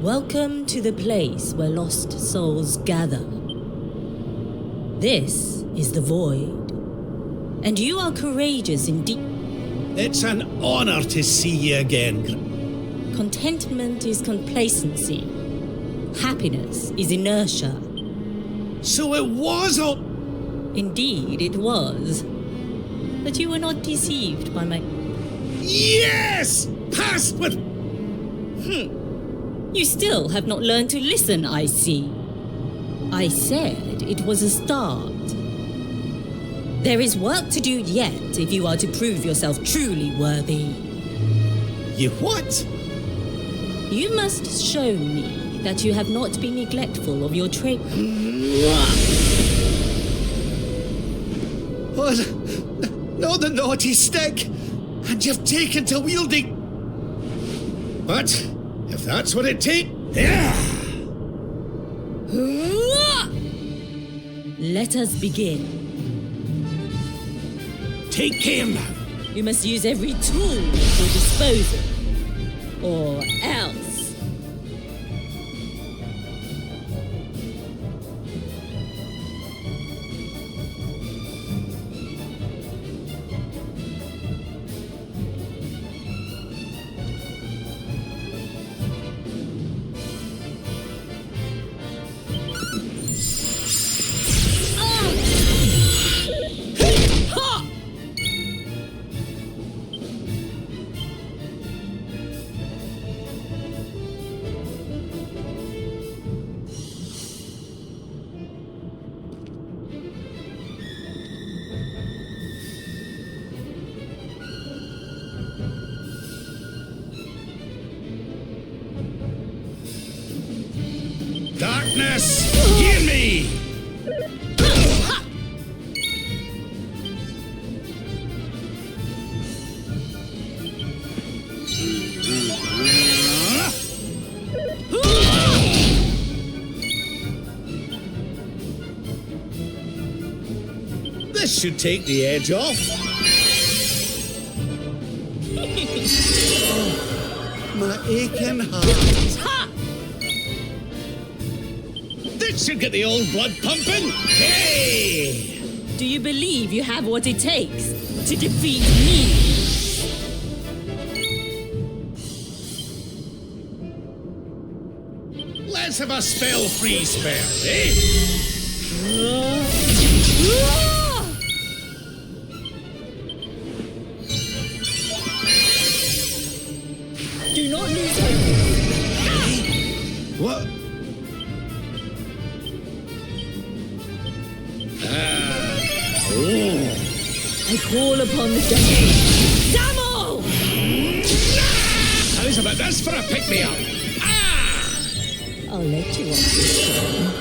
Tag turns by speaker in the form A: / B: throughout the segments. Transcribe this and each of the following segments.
A: Welcome to the place where lost souls gather. This is the Void, and you are courageous indeed.
B: It's an honor to see you again.
A: Contentment is complacency. Happiness is inertia.
B: So it was all...
A: Indeed, it was. But you were not deceived by my...
B: Yes! Passed with...
A: You still have not learned to listen, I see. I said it was a start. There is work to do yet if you are to prove yourself truly worthy.
B: You what?
A: You must show me that you have not been neglectful of your trade.
B: Oh, not the naughty stick! And you've taken to wielding... But, if that's what it takes...
A: Let us begin.
B: Take care now.
A: You must use every tool at your disposal, or else.
B: Darkness, hear me! This should take the edge off. My aching heart. This should get the old blood pumping. Hey!
A: Do you believe you have what it takes to defeat me?
B: Let's have a spell-free spell, eh?
A: Do not lose hope.
B: What?
A: I call upon the devil. Dammo!
B: How's about this for a pick-me-up?
A: I'll let you off this time.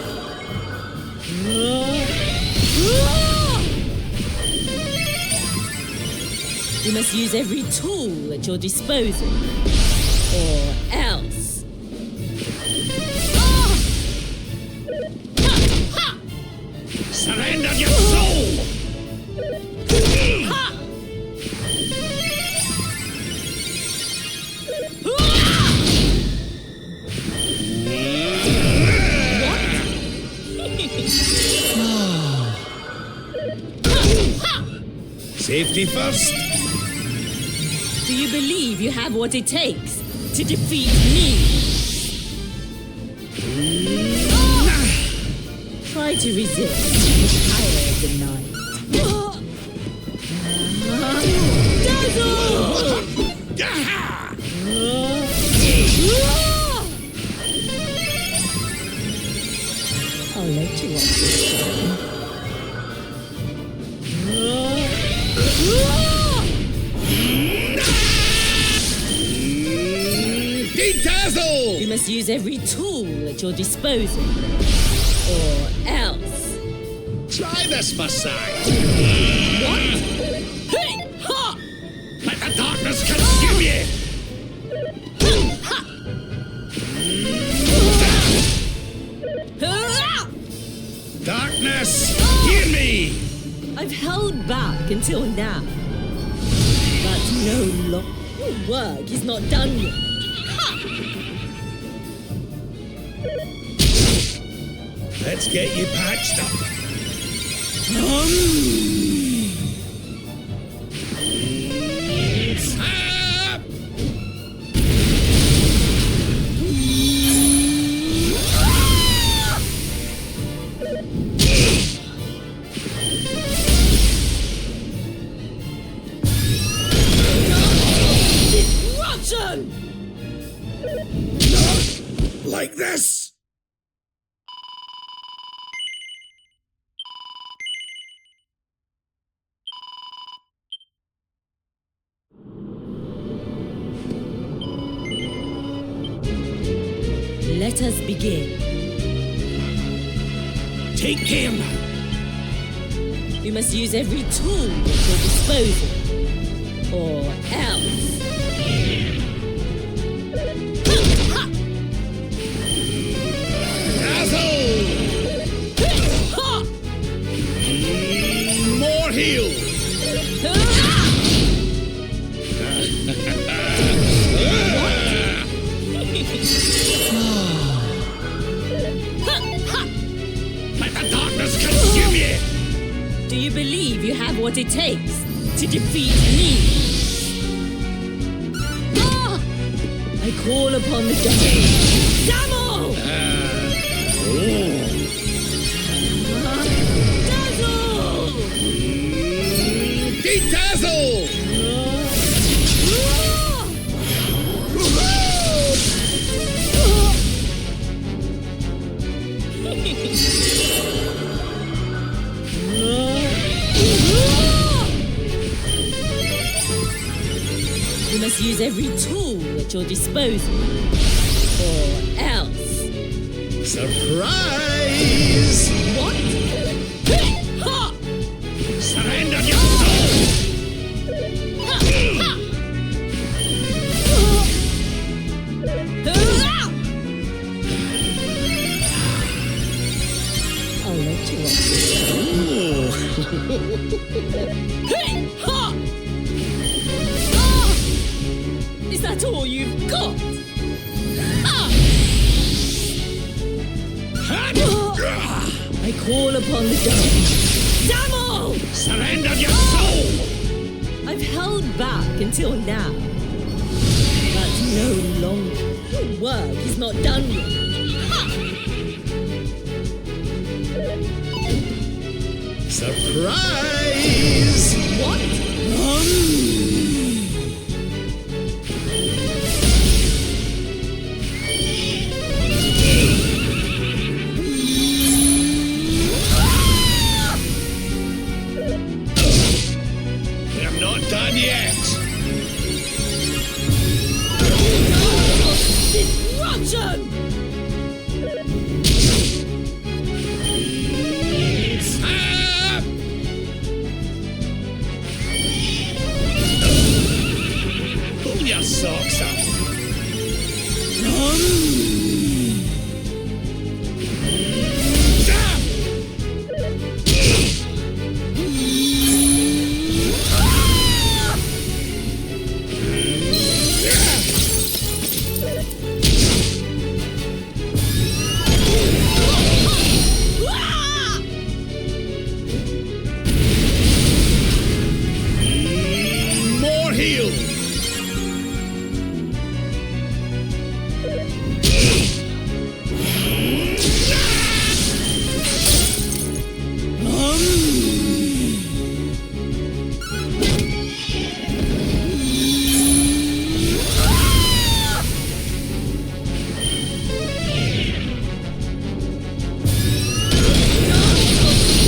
A: You must use every tool at your disposal, or else.
B: Surrender your soul! Safety first.
A: Do you believe you have what it takes to defeat me? Try to resist the power of the night. Dazzle! I'll let you off this time.
B: Dazzle!
A: You must use every tool at your disposal, or else.
B: Try this massage.
A: What? Hey! Ha!
B: Let the darkness consume you! Darkness, hear me!
A: I've held back until now, but no longer. Your work is not done yet.
B: Let's get you patched up.
A: Disruption!
B: Not like this!
A: Let us begin.
B: Take care now.
A: You must use every tool at your disposal, or else.
B: More heal! Let the darkness consume you!
A: Do you believe you have what it takes to defeat me? Ah! I call upon the devil. Dazzle!
B: Dazzle!
A: You must use every tool at your disposal, or else.
B: Surprise!
A: What? Ha!
B: Surrender your soul!
A: Ha! Ha! I'll let you watch this. Hey! Ha! Ah! Is that all you've got? Ah! I call upon the devil. Damn!
B: Surrender your soul!
A: I've held back until now. But no longer. Your work is not done yet. Ha!
B: Surprise!
A: What?
B: I'm not done yet!
A: Disruption!
B: Pull your socks up! More heal!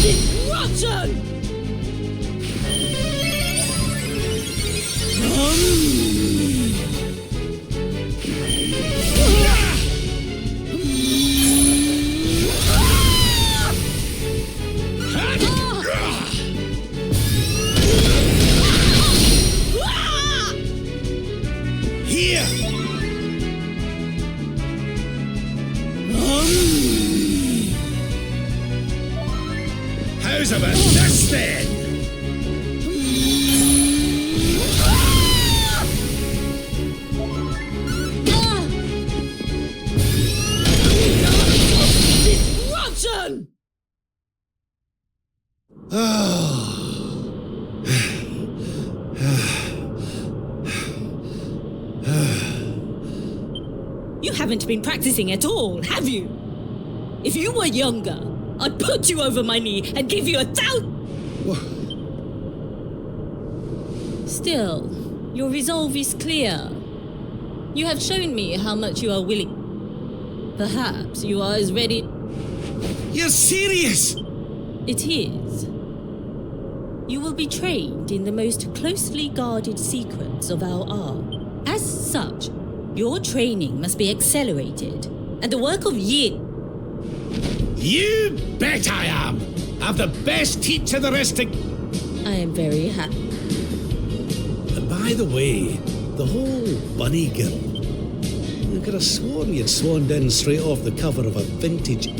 A: Disruption!
B: Here! How's about this then?
A: You haven't been practicing at all, have you? If you were younger, I'd put you over my knee and give you 1,000... Still, your resolve is clear. You have shown me how much you are willing. Perhaps you are as ready...
B: You're serious?
A: It is. You will be trained in the most closely guarded secrets of our art. As such, your training must be accelerated, and the work of years...
B: You bet I am! I'm the best teacher the rest of...
A: I am very happy.
B: By the way, the whole bunny girl... I could have sworn you'd swaned in straight off the cover of a vintage...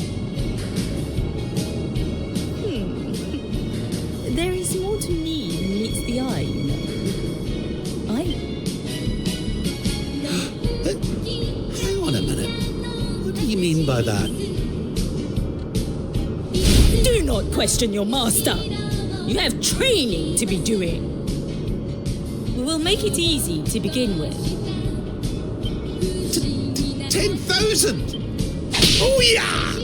A: There is more to me than meets the eye, you know.
B: Hang on a minute. What do you mean by that?
A: Do not question your master. You have training to be doing. We will make it easy to begin with.
B: 10,000! Oh yeah!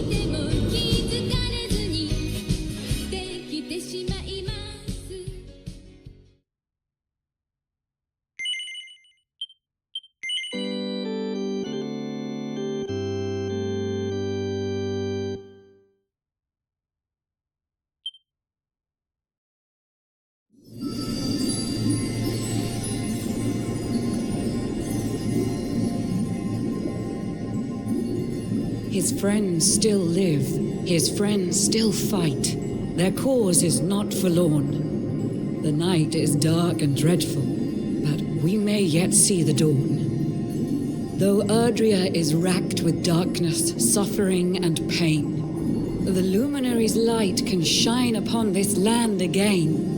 C: His friends still live. His friends still fight. Their cause is not forlorn. The night is dark and dreadful, but we may yet see the dawn. Though Erdrea is racked with darkness, suffering, and pain, the luminary's light can shine upon this land again.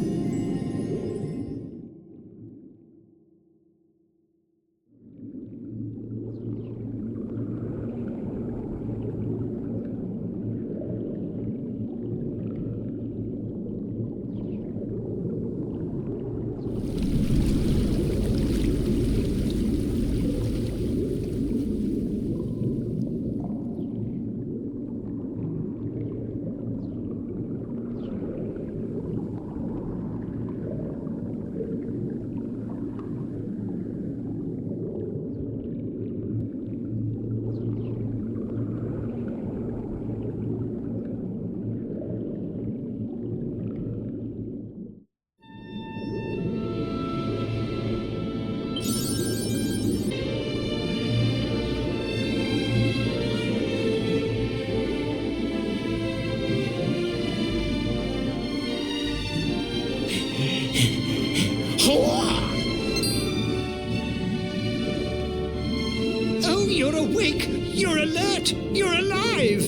B: Oh, you're awake! You're alert! You're alive!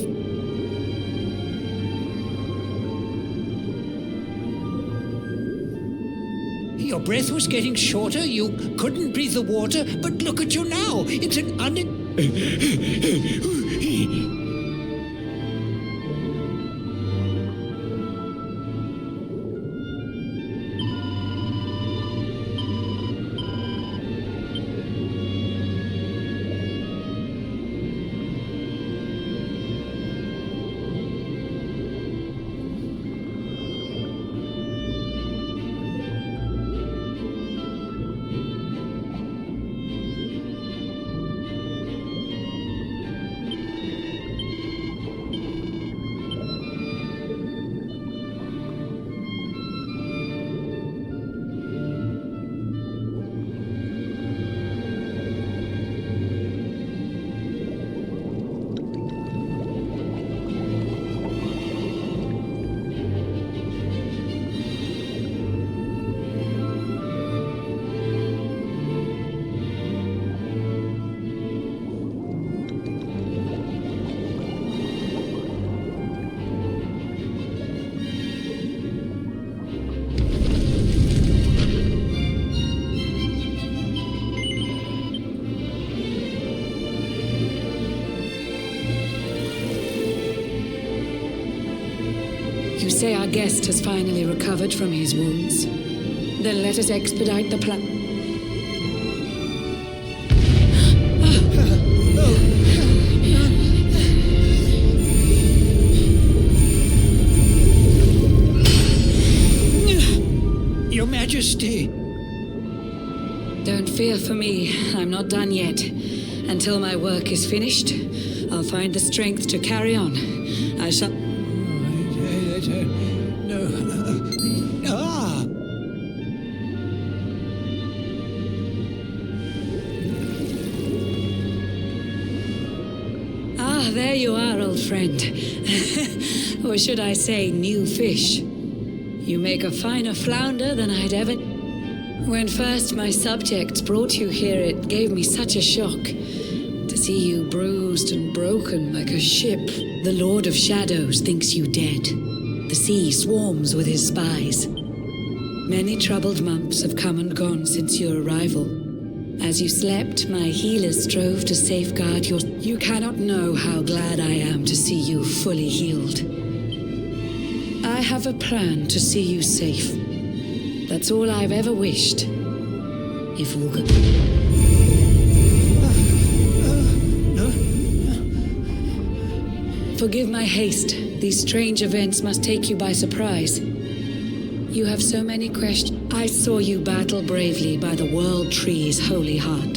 B: Your breath was getting shorter, you couldn't breathe the water, but look at you now! It's an
C: You say our guest has finally recovered from his wounds. Then let us expedite the plan.
D: Your Majesty!
C: Don't fear for me. I'm not done yet. Until my work is finished, I'll find the strength to carry on. I shall...
D: No. Ah!
C: Ah, there you are, old friend. Or should I say, new fish. You make a finer flounder than I'd ever... When first my subjects brought you here, it gave me such a shock. To see you bruised and broken like a ship. The Lord of Shadows thinks you dead. The sea swarms with his spies. Many troubled months have come and gone since your arrival. As you slept, my healers strove to safeguard your... You cannot know how glad I am to see you fully healed. I have a plan to see you safe. That's all I've ever wished. If all could... Forgive my haste. These strange events must take you by surprise. You have so many questions. I saw you battle bravely by the World Tree's holy heart.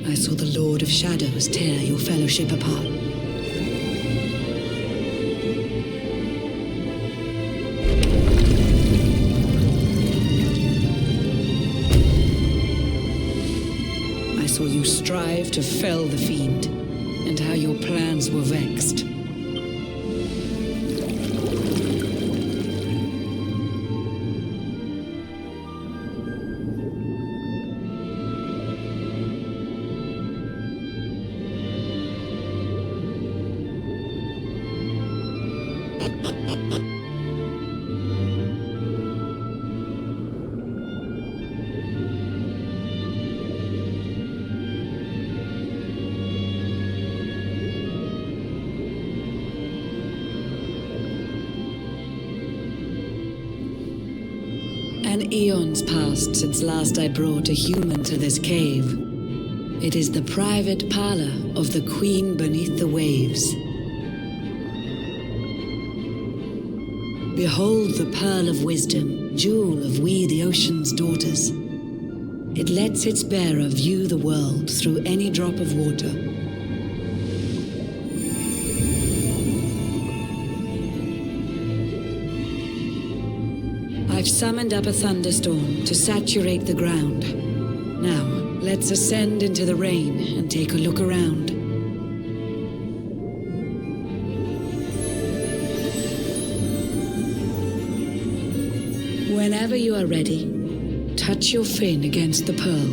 C: I saw the Lord of Shadows tear your fellowship apart. I saw you strive to fell the fiend, and how your plans were vexed. An eon's passed since last I brought a human to this cave. It is the private parlor of the Queen beneath the waves. Behold the pearl of wisdom, jewel of we the ocean's daughters. It lets its bearer view the world through any drop of water. I've summoned up a thunderstorm to saturate the ground. Now, let's ascend into the rain and take a look around. Whenever you are ready, touch your fin against the pearl,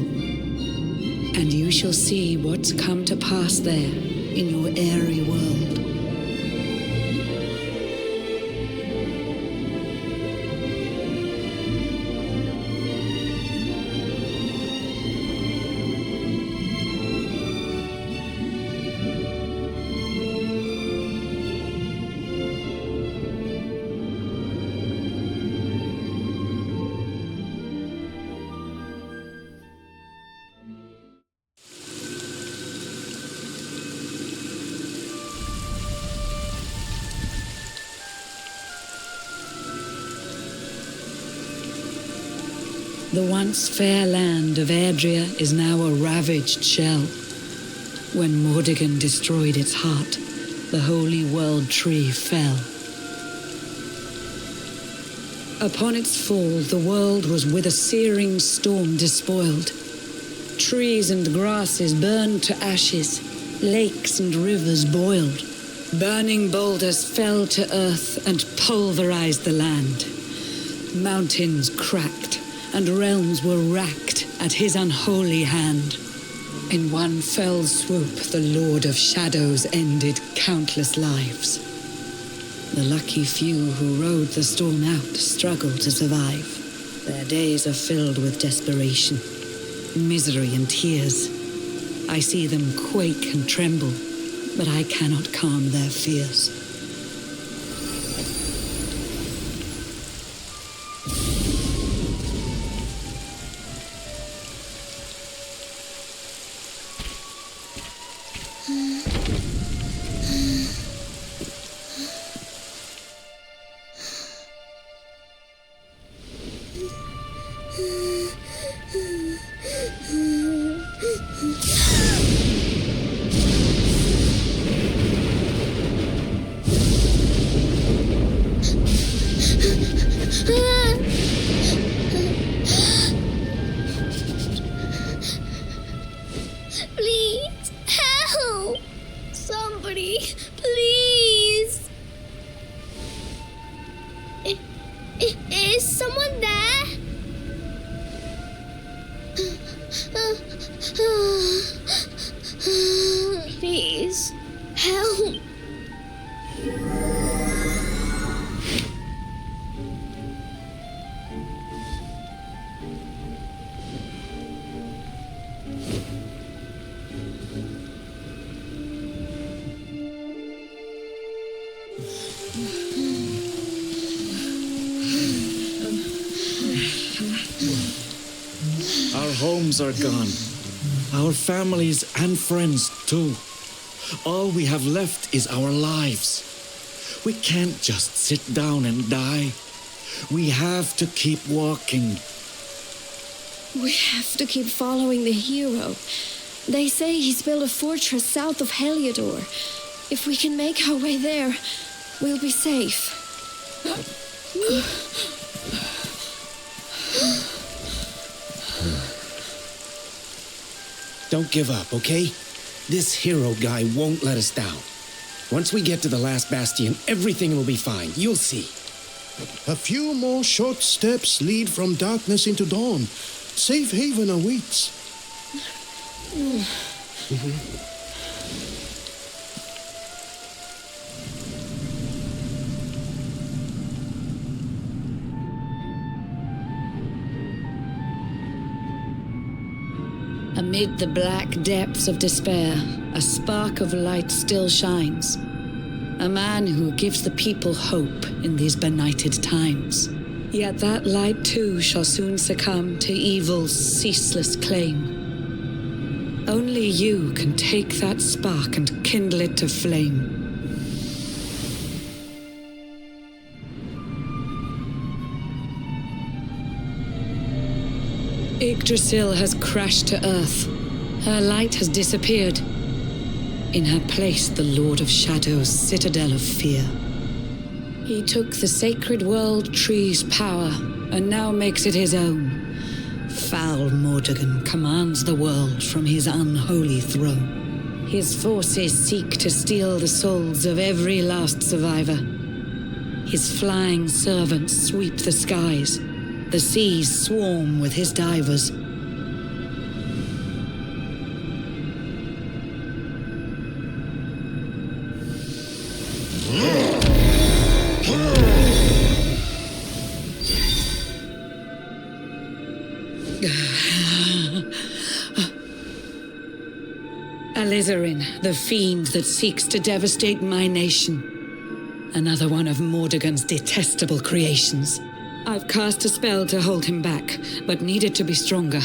C: and you shall see what's come to pass there in your airy world. The once fair land of Erdrea is now a ravaged shell. When Mordegon destroyed its heart, the holy world tree fell. Upon its fall, the world was with a searing storm despoiled. Trees and grasses burned to ashes, lakes and rivers boiled. Burning boulders fell to earth and pulverized the land. Mountains cracked, and realms were racked at his unholy hand. In one fell swoop, the Lord of Shadows ended countless lives. The lucky few who rode the storm out struggled to survive. Their days are filled with desperation, misery and tears. I see them quake and tremble, but I cannot calm their fears.
E: Please, help! Somebody, please! Is someone there? Please, help!
F: Our homes are gone. Our families and friends too. All we have left is our lives. We can't just sit down and die. We have to keep walking.
E: We have to keep following the hero. They say he's built a fortress south of Heliodor. If we can make our way there, we'll be safe.
G: Don't give up, okay? This hero guy won't let us down. Once we get to the last bastion, everything will be fine. You'll see.
B: A few more short steps lead from darkness into dawn. Safe haven awaits.
C: Amid the black depths of despair, a spark of light still shines. A man who gives the people hope in these benighted times. Yet that light too shall soon succumb to evil's ceaseless claim. Only you can take that spark and kindle it to flame. Yggdrasil has crashed to earth. Her light has disappeared. In her place, the Lord of Shadow's citadel of fear. He took the sacred world tree's power and now makes it his own. Foul Mordegon commands the world from his unholy throne. His forces seek to steal the souls of every last survivor. His flying servants sweep the skies. The seas swarm with his divers. Alizarin, the fiend that seeks to devastate my nation. Another one of Mordegon's detestable creations. I've cast a spell to hold him back, but need it to be stronger.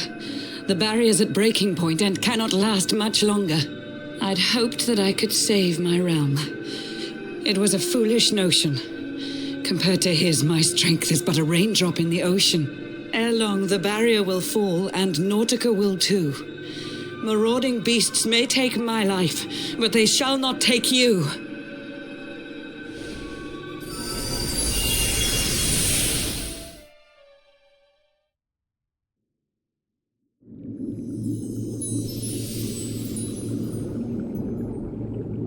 C: The barrier's at breaking point and cannot last much longer. I'd hoped that I could save my realm. It was a foolish notion. Compared to his, my strength is but a raindrop in the ocean. Ere long, the barrier will fall, and Nautica will too. Marauding beasts may take my life, but they shall not take you.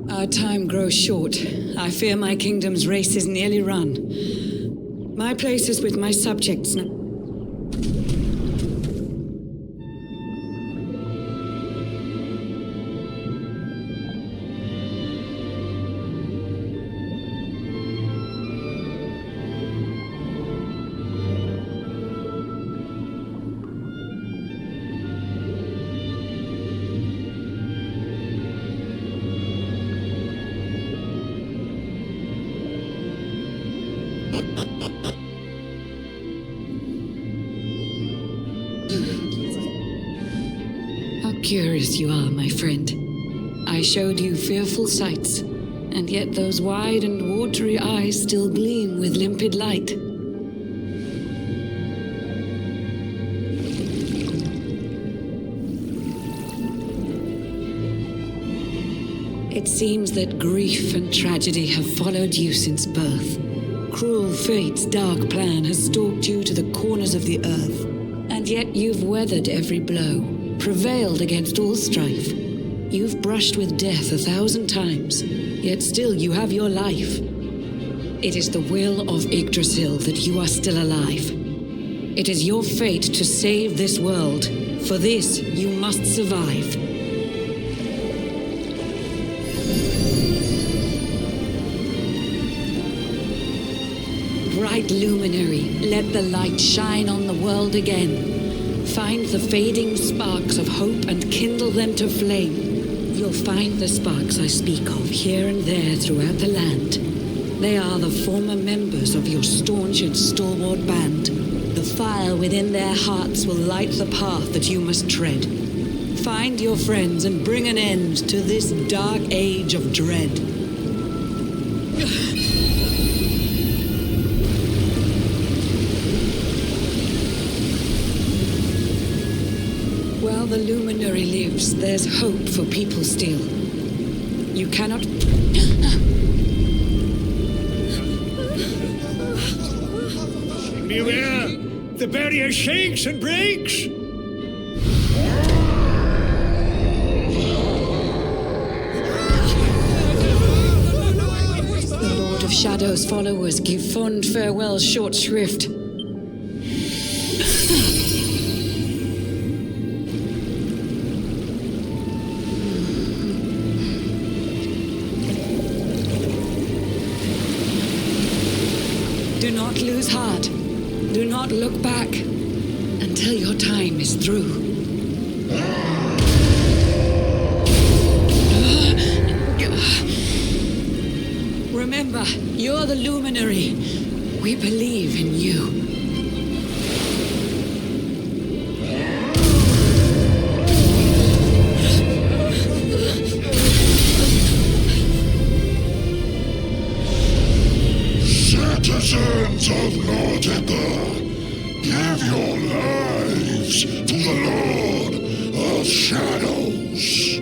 C: Our time grows short. I fear my kingdom's race is nearly run. My place is with my subjects now. How curious you are, my friend. I showed you fearful sights, and yet those wide and watery eyes still gleam with limpid light. It seems that grief and tragedy have followed you since birth. Cruel fate's dark plan has stalked you to the corners of the earth. And yet you've weathered every blow, prevailed against all strife. You've brushed with death 1,000 times, yet still you have your life. It is the will of Yggdrasil that you are still alive. It is your fate to save this world. For this, you must survive. Bright luminary, let the light shine on the world again. Find the fading sparks of hope and kindle them to flame. You'll find the sparks I speak of here and there throughout the land. They are the former members of your staunch and stalwart band. The fire within their hearts will light the path that you must tread. Find your friends and bring an end to this dark age of dread. While the luminary lives, there's hope for people still. You cannot...
D: Beware! The barrier shakes and breaks!
C: The Lord of Shadow's followers give fond farewell short shrift. Do not lose heart. Do not look back until your time is through. Remember, you're the luminary. We believe in you.
H: Citizens of Nordica, give your lives to the Lord of Shadows.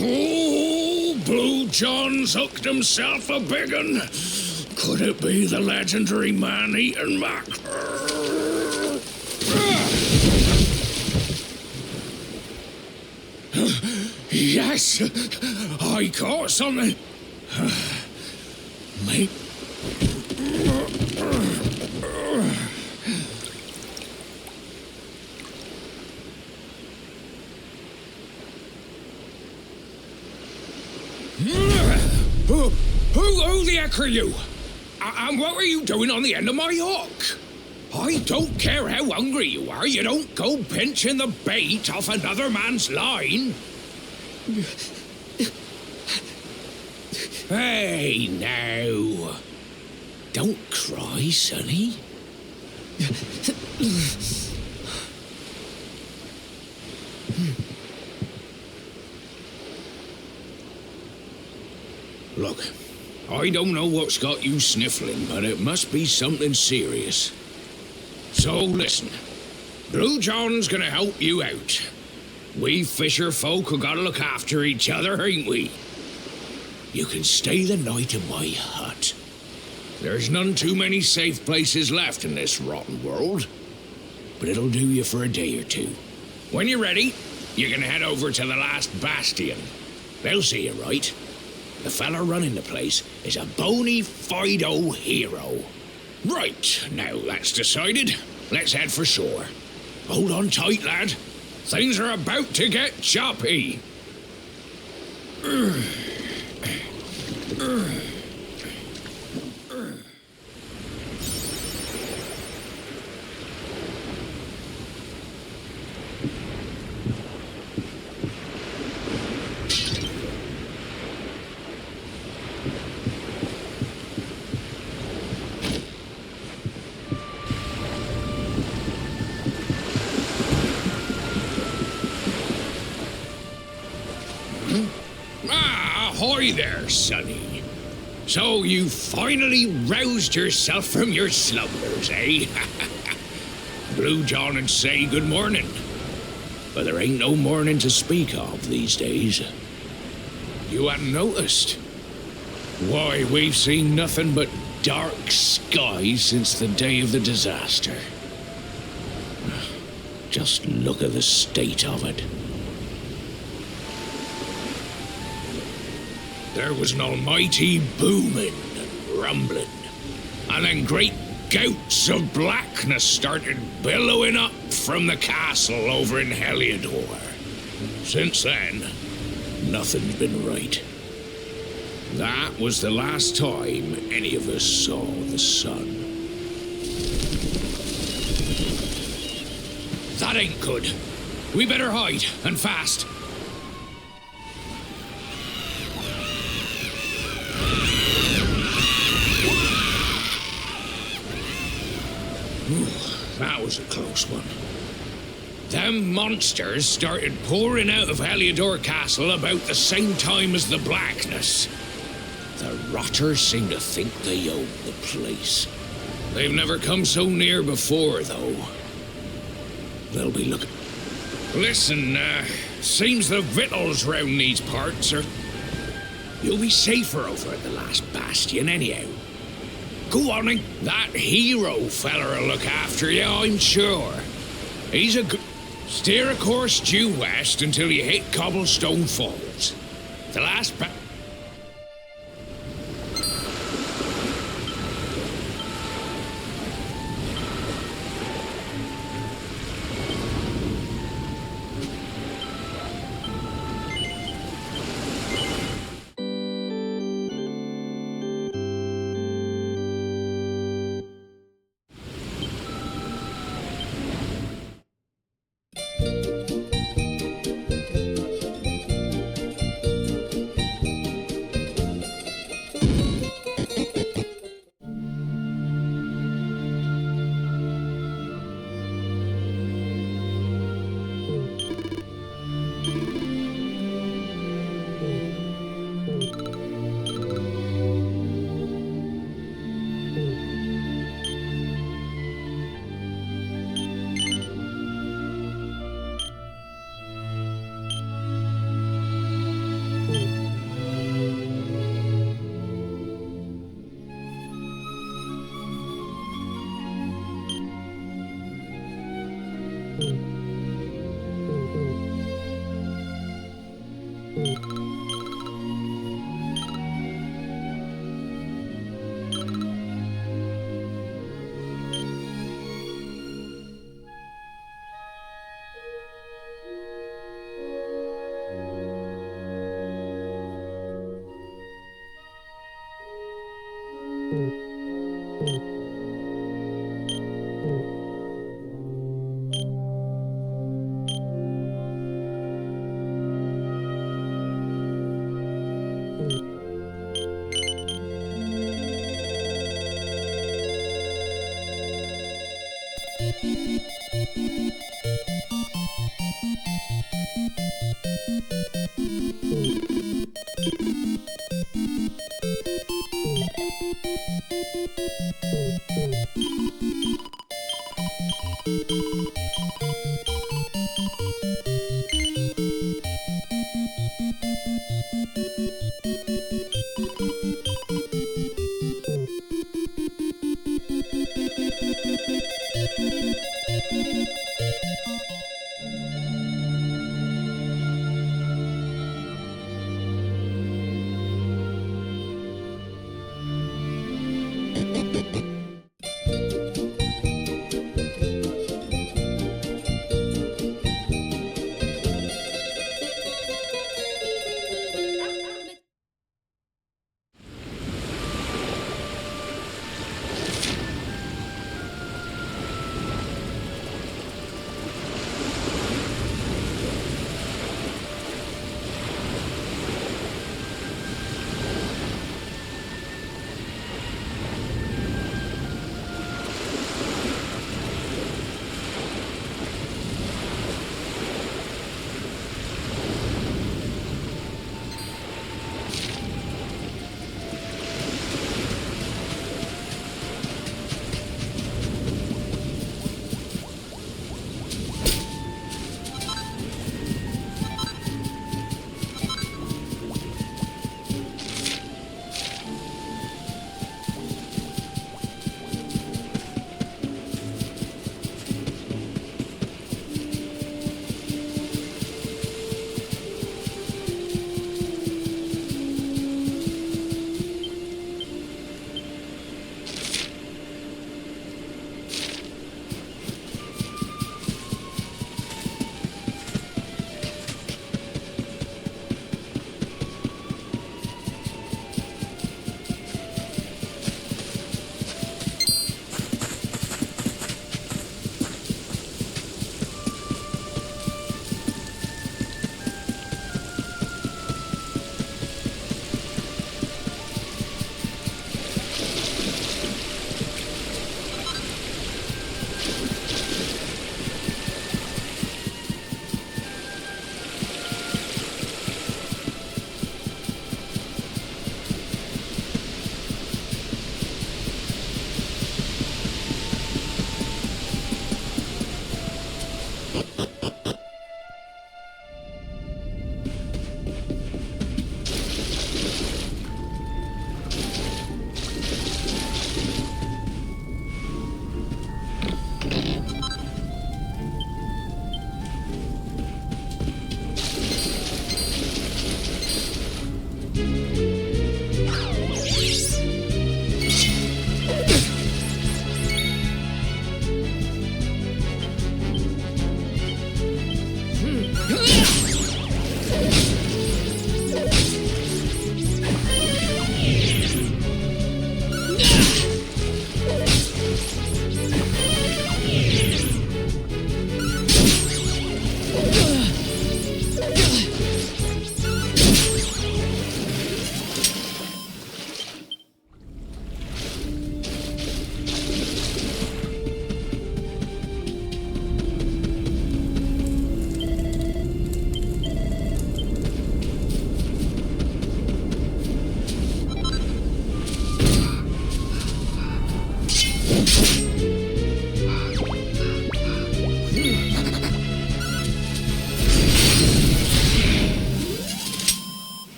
B: Oh, Blue John's hooked himself a big un. Could it be the legendary man-eating mackerel? Yes, I caught something. Mate. Who the heck are you? And what are you doing on the end of my hook? I don't care how hungry you are, you don't go pinching the bait off another man's line. Hey, now. Don't cry, sonny. Look, I don't know what's got you sniffling, but it must be something serious. So listen, Blue John's gonna help you out. We fisher folk have gotta look after each other, ain't we? You can stay the night in my hut. There's none too many safe places left in this rotten world, but it'll do you for a day or two. When you're ready, you can head over to the last bastion. They'll see you right. The fella running the place is a bona fide hero. Right, now that's decided. Let's head for shore. Hold on tight, lad. Things are about to get choppy. Ahoy there, Sonny. So you finally roused yourself from your slumbers, eh? Blue John and say good morning. But there ain't no morning to speak of these days. You hadn't noticed? Why, we've seen nothing but dark skies since the day of the disaster. Just look at the state of it. There was an almighty booming and rumbling, and then great gouts of blackness started billowing up from the castle over in Heliodor. Since then, nothing's been right. That was the last time any of us saw the sun. That ain't good. We better hide, and fast. Ooh, that was a close one. Them monsters started pouring out of Heliodor Castle about the same time as the blackness. The rotters seem to think they own the place. They've never come so near before, though. They'll be looking... Listen, seems the victuals round these parts are... You'll be safer over at the last bastion anyhow. Go on, and that hero feller will look after you, I'm sure. He's a good... Steer a course due west until you hit Cobblestone Falls. The last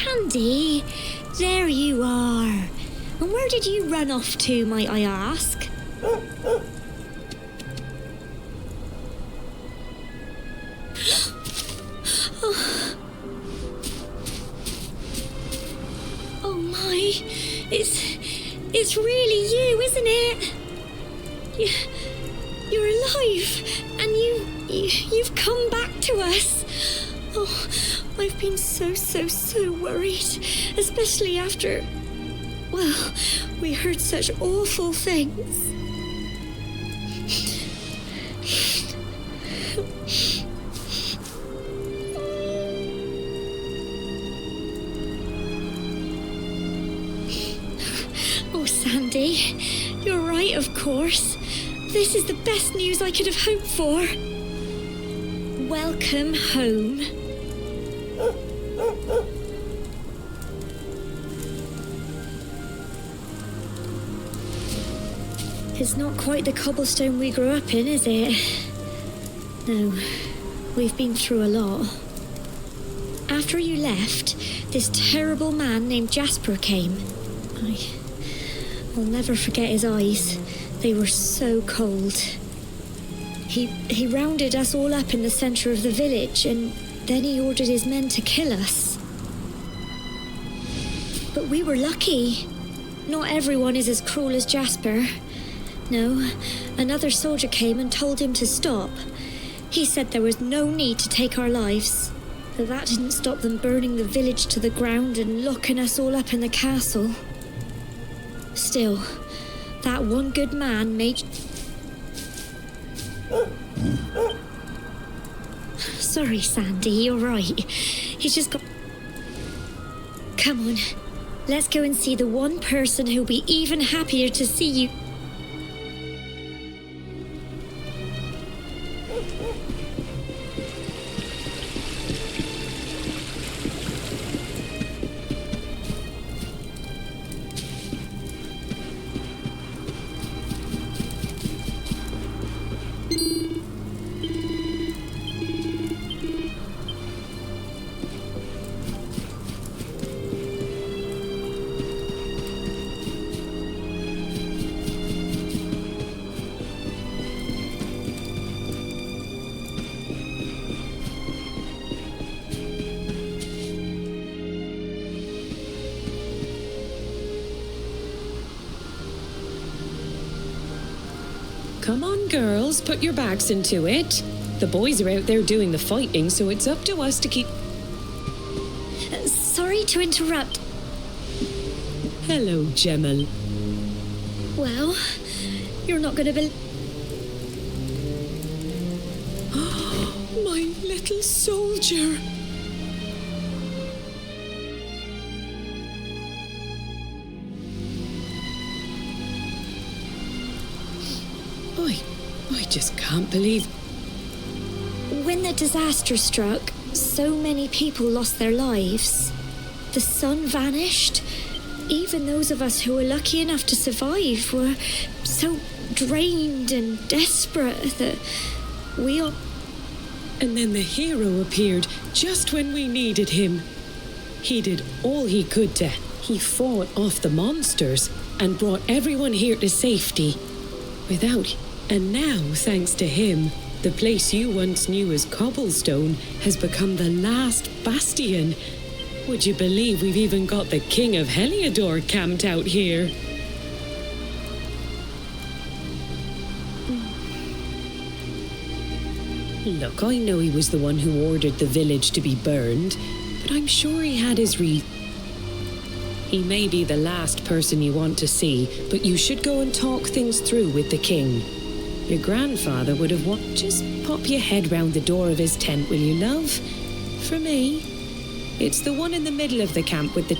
I: Sandy, there you are. And where did you run off to, might I ask? Oh my, it's really you, isn't it? You're alive, and you've come back to us. Oh, I've been so worried, especially after, well, we heard such awful things. Oh, Sandy, you're right, of course. This is the best news I could have hoped for. Welcome home. It's not quite the cobblestone we grew up in, is it? No, we've been through a lot. After you left, this terrible man named Jasper came. I'll never forget his eyes. They were so cold. He rounded us all up in the center of the village, and then he ordered his men to kill us. But we were lucky. Not everyone is as cruel as Jasper. No, another soldier came and told him to stop. He said there was no need to take our lives. But that didn't stop them burning the village to the ground and locking us all up in the castle. Still, that one good man made... Sorry, Sandy, you're right. He's just got... Come on, let's go and see the one person who'll be even happier to see you.
J: Come on, girls, put your backs into it. The boys are out there doing the fighting, so it's up to us to keep...
I: Sorry to interrupt.
J: Hello, Gemma.
I: Well, you're not going to be...
J: My little soldier. I just can't believe...
I: When the disaster struck, so many people lost their lives. The sun vanished. Even those of us who were lucky enough to survive were so drained and desperate that we all...
J: And then the hero appeared just when we needed him. He did all he could to... He fought off the monsters and brought everyone here to safety. Without... And now, thanks to him, the place you once knew as Cobblestone has become the last bastion. Would you believe we've even got the King of Heliodor camped out here? Look, I know he was the one who ordered the village to be burned, but I'm sure he had his He may be the last person you want to see, but you should go and talk things through with the king. Your grandfather would have Just pop your head round the door of his tent, will you, love? For me. It's the one in the middle of the camp with the...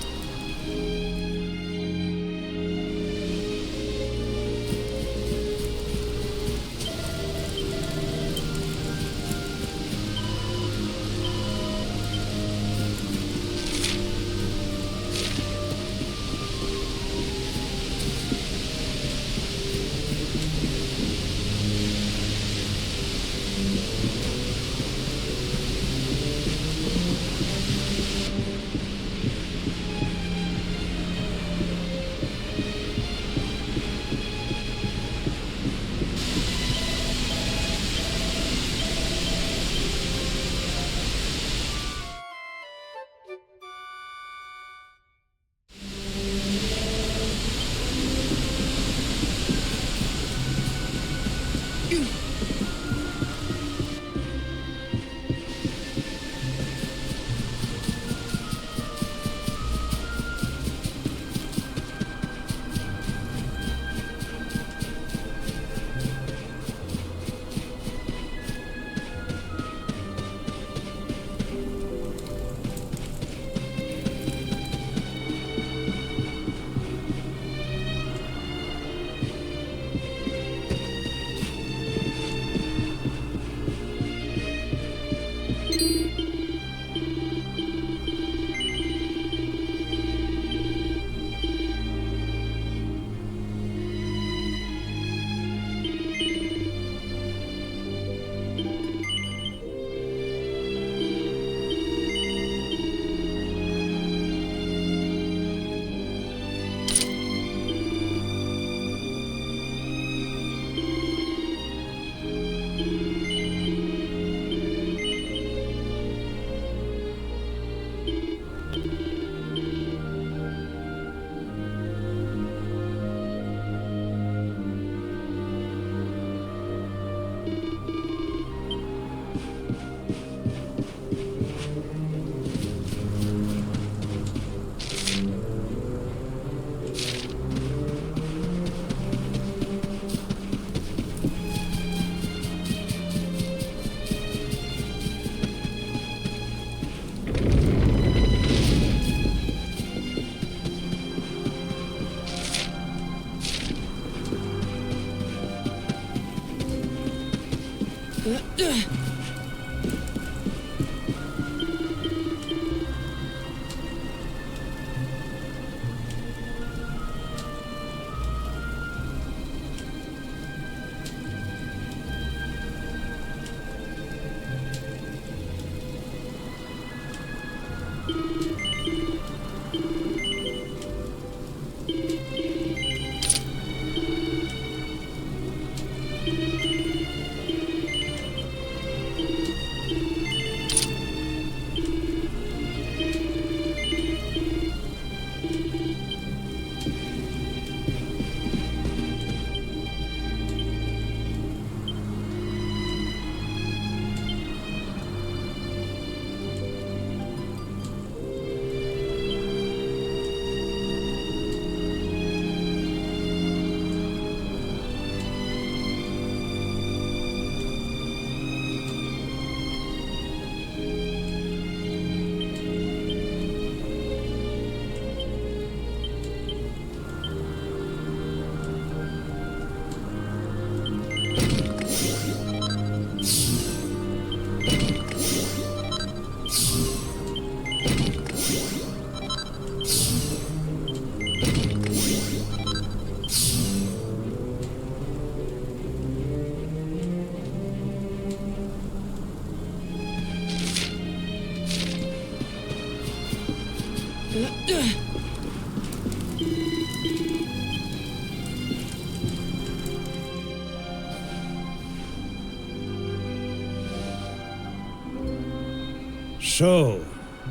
D: So,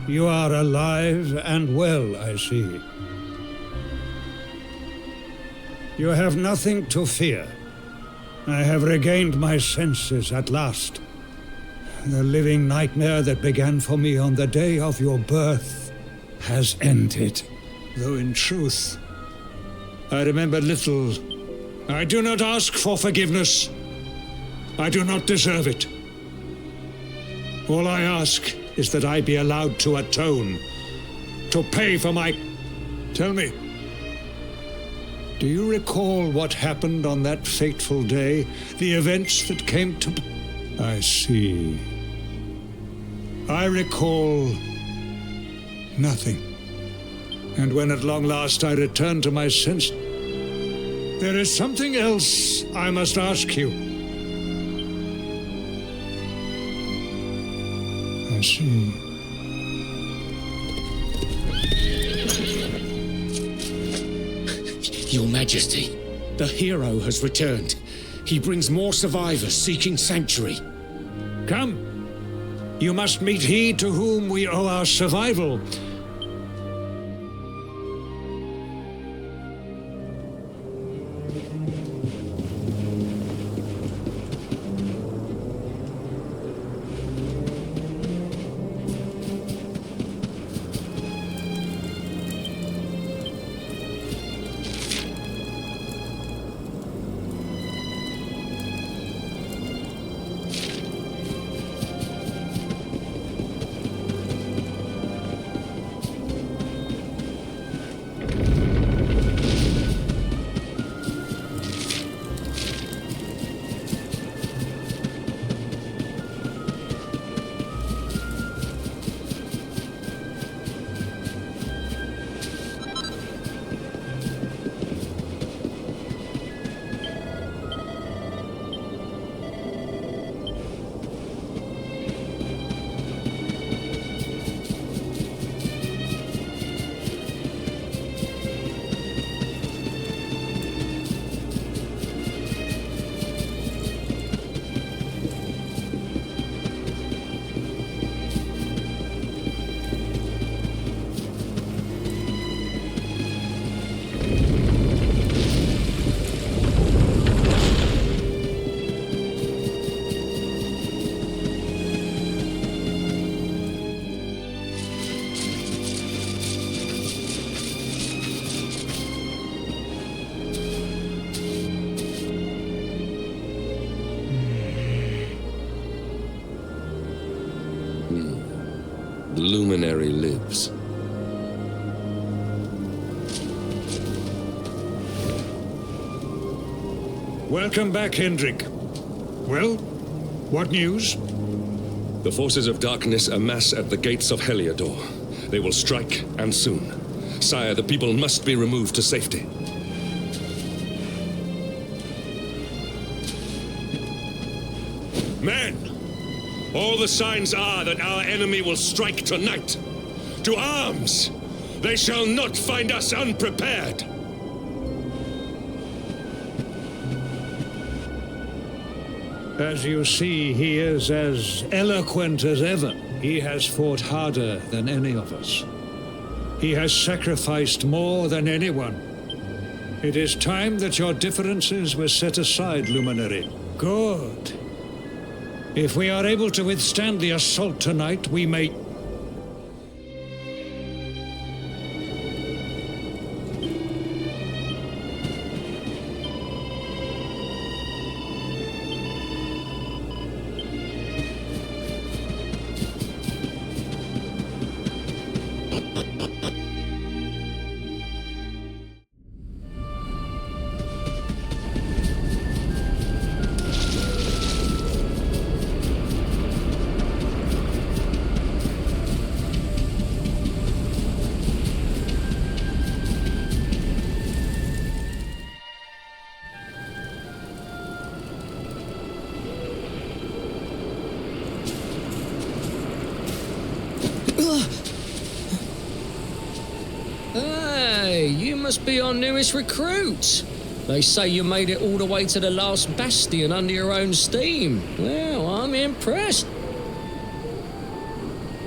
D: you are alive and well, I see. You have nothing to fear. I have regained my senses at last. The living nightmare that began for me on the day of your birth has ended. Though in truth, I remember little. I do not ask for forgiveness. I do not deserve it. All I ask is that I be allowed to atone, to pay for my... Tell me, do you recall what happened on that fateful day? The events that came to... I see. I recall nothing. And when at long last I return to my sense, there is something else I must ask you. I see.
G: Your Majesty, the hero has returned. He brings more survivors seeking sanctuary.
D: Come. You must meet he to whom we owe our survival.
K: The luminary lives.
D: Welcome back, Hendrik. Well, What news?
K: The forces of darkness amass at the gates of Heliodor. They will strike, and soon. Sire, the people must be removed to safety. Men! All the signs are that our enemy will strike tonight. To arms! They shall not find us unprepared!
D: As you see, he is as eloquent as ever. He has fought harder than any of us. He has sacrificed more than anyone. It is time that your differences were set aside, Luminary. Good. If we are able to withstand the assault tonight, we may...
L: Hey, you must be our newest recruit. They say you made it all the way to the last bastion under your own steam. Well, I'm impressed.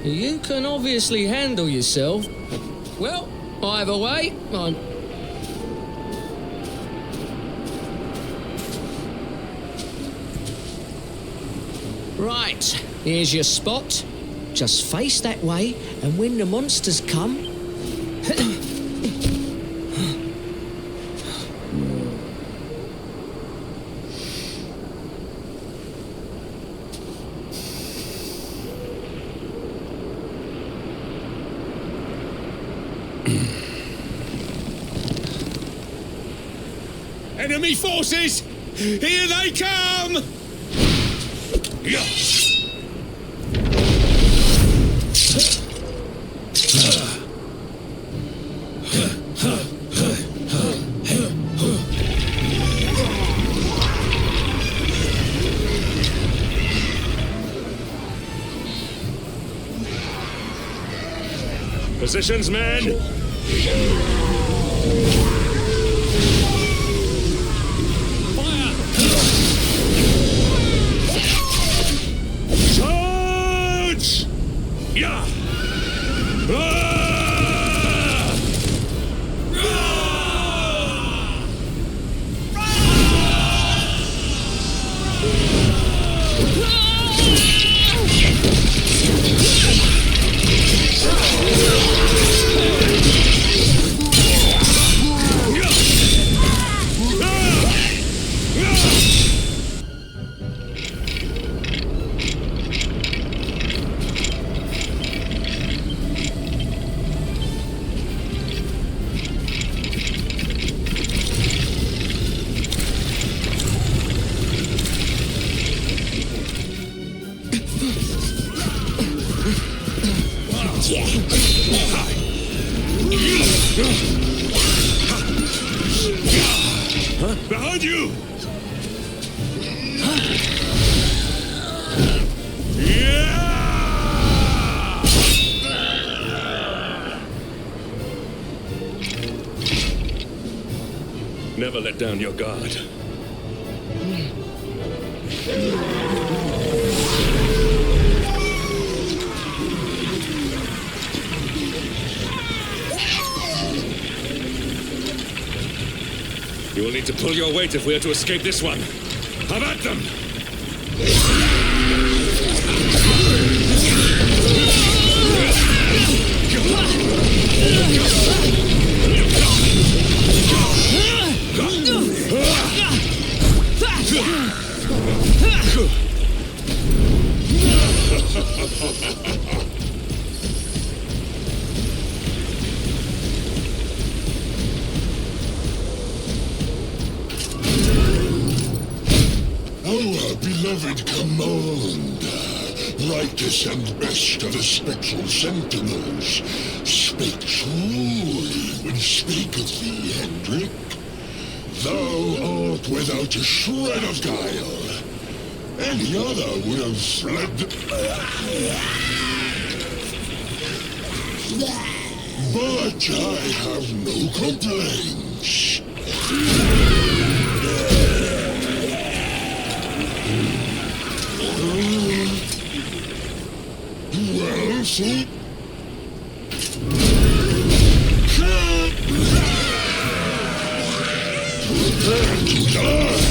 L: You can obviously handle yourself. Well, either way, I'm... Right, here's your spot. Just face that way, and when the monsters come...
B: Enemy forces! Here they come!
K: Positions, men!
B: Charge! Yeah! Behind you!
K: Never let down your guard. You will need to pull your weight if we are to escape this one. Have at them!
H: Our beloved commander, brightest and best of the spectral sentinels, spake truly when spaketh thee, Hendrik. Thou art without a shred of guile. Any other would have fled. But I have no complaints. Well, so... Prepare to die!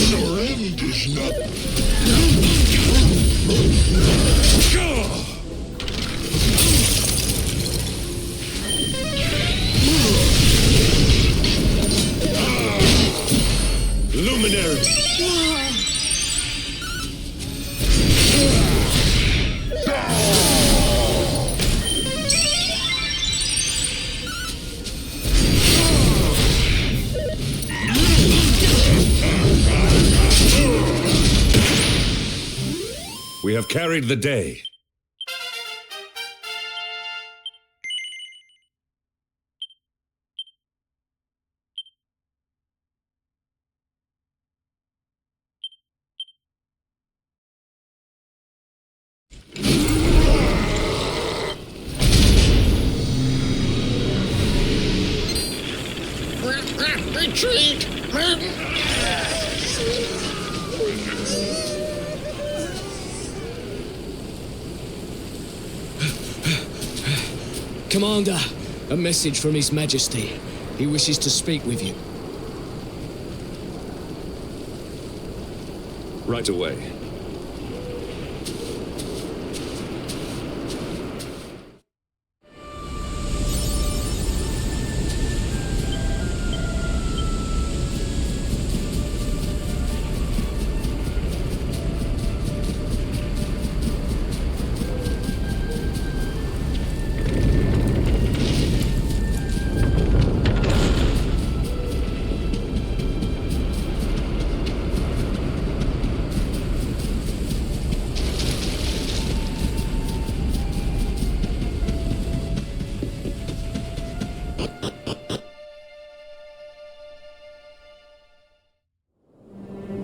H: Your end is not...
K: Luminary!
M: We have carried the day.
H: Retreat!
L: Commander, a message from His Majesty. He wishes to speak with you.
M: Right away.